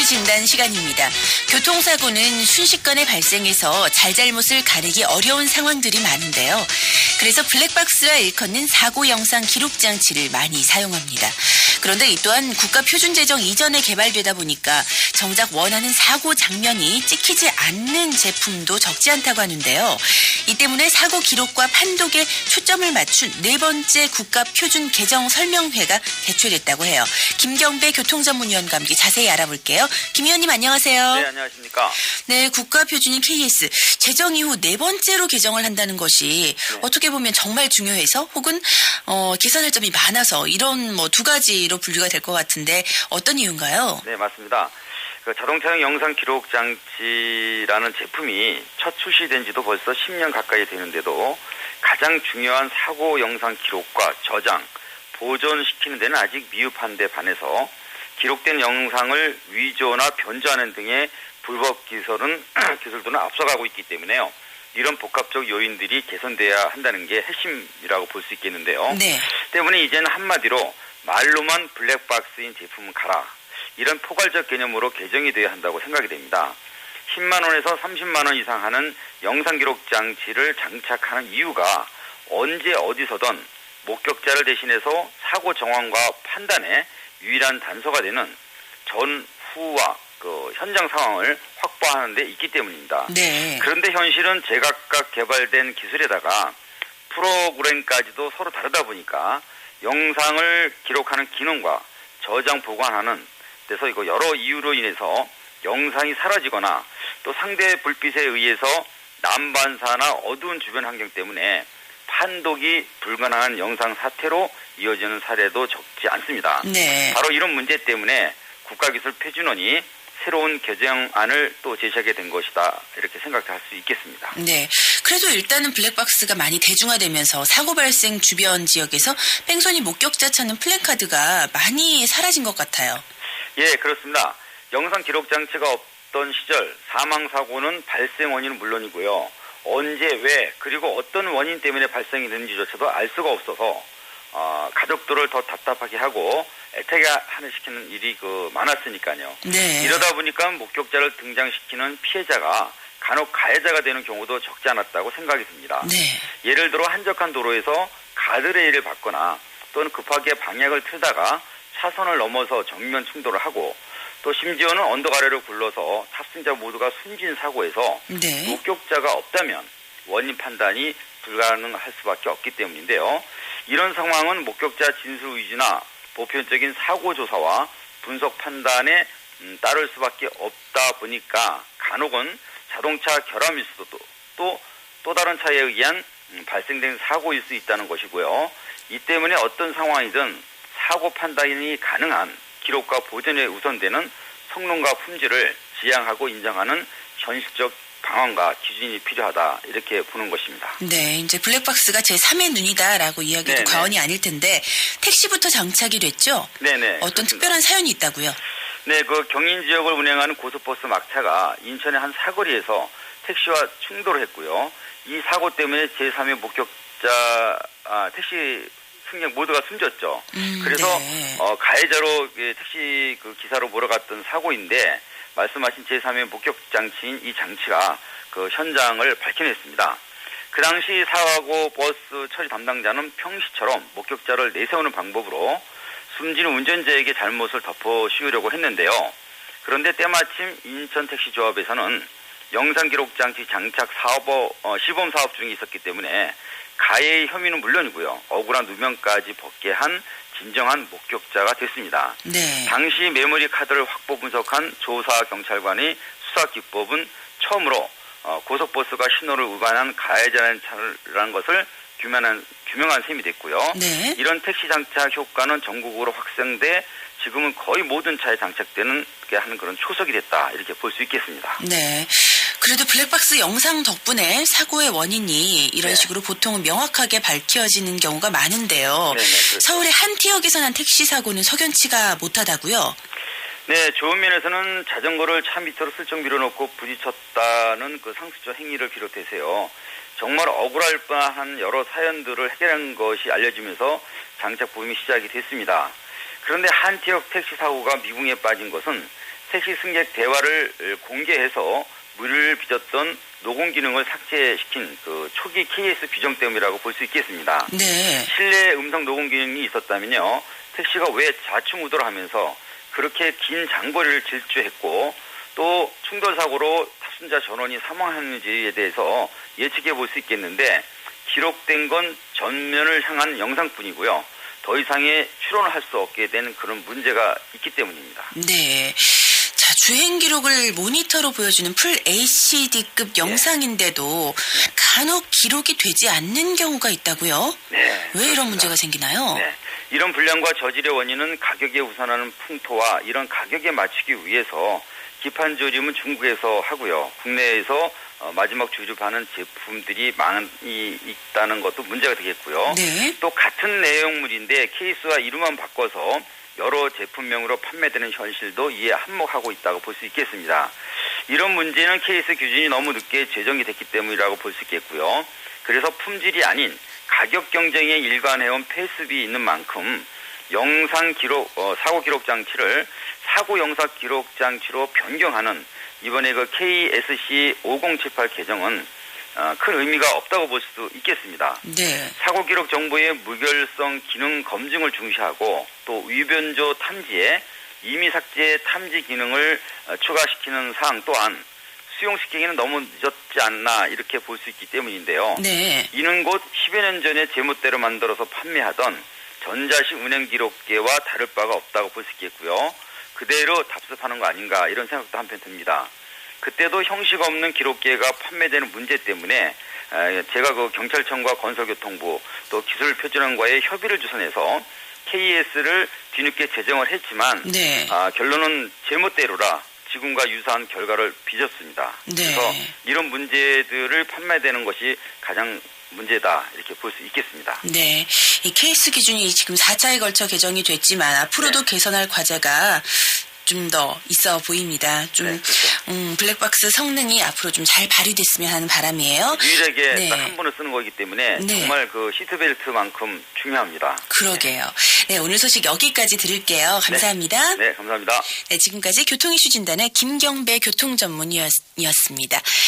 진단 시간입니다. 교통사고는 순식간에 발생해서 잘잘못을 가리기 어려운 상황들이 많은데요. 그래서 블랙박스라 일컫는 사고 영상 기록 장치를 많이 사용합니다. 그런데 이 또한 국가 표준 제정 이전에 개발되다 보니까 정작 원하는 사고 장면이 찍히지 않는 제품도 적지 않다고 하는데요. 이 때문에 사고 기록과 판독에 초점을 맞춘 네 번째 국가 표준 개정 설명회가 개최됐다고 해요. 김경배 교통전문위원과 함께 자세히 알아볼게요. 김 위원님 안녕하세요. 네, 안녕하십니까. 네, 국가 표준인 KS 제정 이후 네 번째로 개정을 한다는 것이 어떻게 보면 정말 중요해서 혹은 개선할 점이 많아서 이런 두 가지로 분류가 될 것 같은데 어떤 이유인가요? 네, 맞습니다. 자동차용 영상 기록 장치라는 제품이 첫 출시된 지도 벌써 10년 가까이 되는데도 가장 중요한 사고 영상 기록과 저장, 보존시키는 데는 아직 미흡한 데 반해서 기록된 영상을 위조나 변조하는 등의 불법 기술들은 앞서가고 있기 때문에요. 이런 복합적 요인들이 개선돼야 한다는 게 핵심이라고 볼 수 있겠는데요. 네. 때문에 이제는 한마디로 말로만 블랙박스인 제품은 가라. 이런 포괄적 개념으로 개정이 돼야 한다고 생각이 됩니다. 10만 원에서 30만 원 이상 하는 영상 기록 장치를 장착하는 이유가 언제 어디서든 목격자를 대신해서 사고 정황과 판단에 유일한 단서가 되는 전후와 현장 상황을 확보하는 데 있기 때문입니다. 네. 그런데 현실은 제각각 개발된 기술에다가 프로그램까지도 서로 다르다 보니까 영상을 기록하는 기능과 저장 보관하는 데서 여러 이유로 인해서 영상이 사라지거나 또 상대 불빛에 의해서 난반사나 어두운 주변 환경 때문에 판독이 불가능한 영상 사태로 이어지는 사례도 적지 않습니다. 네. 바로 이런 문제 때문에 국가기술표준원이 새로운 개정안을 또 제시하게 된 것이다. 이렇게 생각할 수 있겠습니다. 네. 그래도 일단은 블랙박스가 많이 대중화되면서 사고 발생 주변 지역에서 뺑소니 목격자 찾는 플래카드가 많이 사라진 것 같아요. 예, 그렇습니다. 영상 기록 장치가 없던 시절 사망사고는 발생 원인은 물론이고요. 언제, 왜, 그리고 어떤 원인 때문에 발생이 되는지조차도 알 수가 없어서 가족들을 더 답답하게 하고 애타게시키는 일이 많았으니까요. 네. 이러다 보니까 목격자를 등장시키는 피해자가 간혹 가해자가 되는 경우도 적지 않았다고 생각이 듭니다. 네. 예를 들어 한적한 도로에서 가드레일을 밟거나 또는 급하게 방향을 틀다가 차선을 넘어서 정면 충돌을 하고 또 심지어는 언덕 아래로 굴러서 탑승자 모두가 숨진 사고에서 네. 목격자가 없다면 원인 판단이 불가능할 수밖에 없기 때문인데요. 이런 상황은 목격자 진술 위주나 보편적인 사고 조사와 분석 판단에 따를 수밖에 없다 보니까 간혹은 자동차 결함일 수도 또 다른 차에 의한 발생된 사고일 수 있다는 것이고요. 이 때문에 어떤 상황이든 사고 판단이 가능한 기록과 보존에 우선되는 성능과 품질을 지향하고 인정하는 현실적 방안과 기준이 필요하다 이렇게 보는 것입니다. 네, 이제 블랙박스가 제3의 눈이다라고 이야기도 네네. 과언이 아닐 텐데 택시부터 장착이 됐죠? 네네. 어떤 그렇습니다. 특별한 사연이 있다고요? 네, 경인 지역을 운행하는 고속버스 막차가 인천의 한 사거리에서 택시와 충돌을 했고요. 이 사고 때문에 제3의 목격자 택시 승객 모두가 숨졌죠. 그래서 네. 가해자로 택시 기사로 몰아갔던 사고인데 말씀하신 제3의 목격 장치인 이 장치가 현장을 밝혀냈습니다. 그 당시 사고 버스 처리 담당자는 평시처럼 목격자를 내세우는 방법으로 숨진 운전자에게 잘못을 덮어씌우려고 했는데요. 그런데 때마침 인천택시조합에서는 영상기록장치 장착 시범 사업 중에 있었기 때문에 가해의 혐의는 물론이고요. 억울한 누명까지 벗게 한 진정한 목격자가 됐습니다. 네. 당시 메모리 카드를 확보 분석한 조사경찰관의 수사 기법은 처음으로 고속버스가 신호를 위반한 가해자라는 것을 규명한 셈이 됐고요. 네. 이런 택시 장착 효과는 전국으로 확산돼 지금은 거의 모든 차에 장착되는 하는 그런 초석이 됐다 이렇게 볼 수 있겠습니다. 네. 그래도 블랙박스 영상 덕분에 사고의 원인이 이런 식으로 보통은 명확하게 밝혀지는 경우가 많은데요. 네네, 그렇죠. 서울의 한 지역에서 난 택시 사고는 석연치가 못하다고요? 네, 좋은 면에서는 자전거를 차 밑으로 슬쩍 밀어놓고 부딪혔다는 상습적 행위를 비롯해서요. 정말 억울할 뻔한 여러 사연들을 해결한 것이 알려지면서 장착 보험이 시작이 됐습니다. 그런데 한 지역 택시 사고가 미궁에 빠진 것은 택시 승객 대화를 공개해서 물을 빚었던 녹음 기능을 삭제시킨 그 초기 KS 규정 때문이라고 볼 수 있겠습니다. 네. 실내 음성 녹음 기능이 있었다면요, 택시가 왜 좌충우돌 하면서 그렇게 긴 장거리를 질주했고 또 충돌 사고로 탑승자 전원이 사망했는지에 대해서 예측해 볼 수 있겠는데, 기록된 건 전면을 향한 영상뿐이고요. 더 이상의 추론을 할 수 없게 된 그런 문제가 있기 때문입니다. 네. 자, 주행 기록을 모니터로 보여주는 풀 HD급 영상인데도 간혹 기록이 되지 않는 경우가 있다고요? 네. 왜 이런 그렇습니다. 문제가 생기나요? 네. 이런 불량과 저질의 원인은 가격에 우선하는 풍토와 이런 가격에 맞추기 위해서 기판 조림은 중국에서 하고요. 국내에서 마지막 주급하는 제품들이 많이 있다는 것도 문제가 되겠고요. 네. 또 같은 내용물인데 케이스와 이름만 바꿔서 여러 제품명으로 판매되는 현실도 이에 한몫하고 있다고 볼 수 있겠습니다. 이런 문제는 케이스 기준이 너무 늦게 제정이 됐기 때문이라고 볼 수 있겠고요. 그래서 품질이 아닌 가격 경쟁에 일관해온 패스비 있는 만큼 영상 기록, 사고 기록 장치를 사고 영상 기록 장치로 변경하는 이번에 그 KSC 5078 개정은 큰 의미가 없다고 볼 수도 있겠습니다. 네. 사고 기록 정보의 무결성 기능 검증을 중시하고 또 위변조 탐지에 이미 삭제 탐지 기능을 추가시키는 사항 또한 수용시키기는 너무 늦었지 않나 이렇게 볼 수 있기 때문인데요. 네. 이는 곧 10여 년 전에 제멋대로 만들어서 판매하던 전자식 운행 기록계와 다를 바가 없다고 볼 수 있겠고요. 그대로 답습하는 거 아닌가 이런 생각도 한편 듭니다. 그때도 형식 없는 기록계가 판매되는 문제 때문에 제가 그 경찰청과 건설교통부 또 기술표준원과의 협의를 주선해서 KS를 뒤늦게 제정을 했지만 네. 결론은 제멋대로라 지금과 유사한 결과를 빚었습니다. 네. 그래서 이런 문제들을 판매되는 것이 가장 문제다 이렇게 볼 수 있겠습니다. 네. 이 케이스 기준이 지금 4차에 걸쳐 개정이 됐지만 앞으로도 개선할 과제가 좀 더 있어 보입니다. 좀 네, 그렇죠. 블랙박스 성능이 앞으로 좀 잘 발휘됐으면 하는 바람이에요. 유일하게 네. 딱 한 번을 쓰는 거기 때문에 네. 정말 그 시트벨트만큼 중요합니다. 그러게요. 네, 오늘 소식 여기까지 들을게요. 감사합니다. 네, 감사합니다. 네, 지금까지 교통 이슈 진단의 김경배 교통전문의였습니다.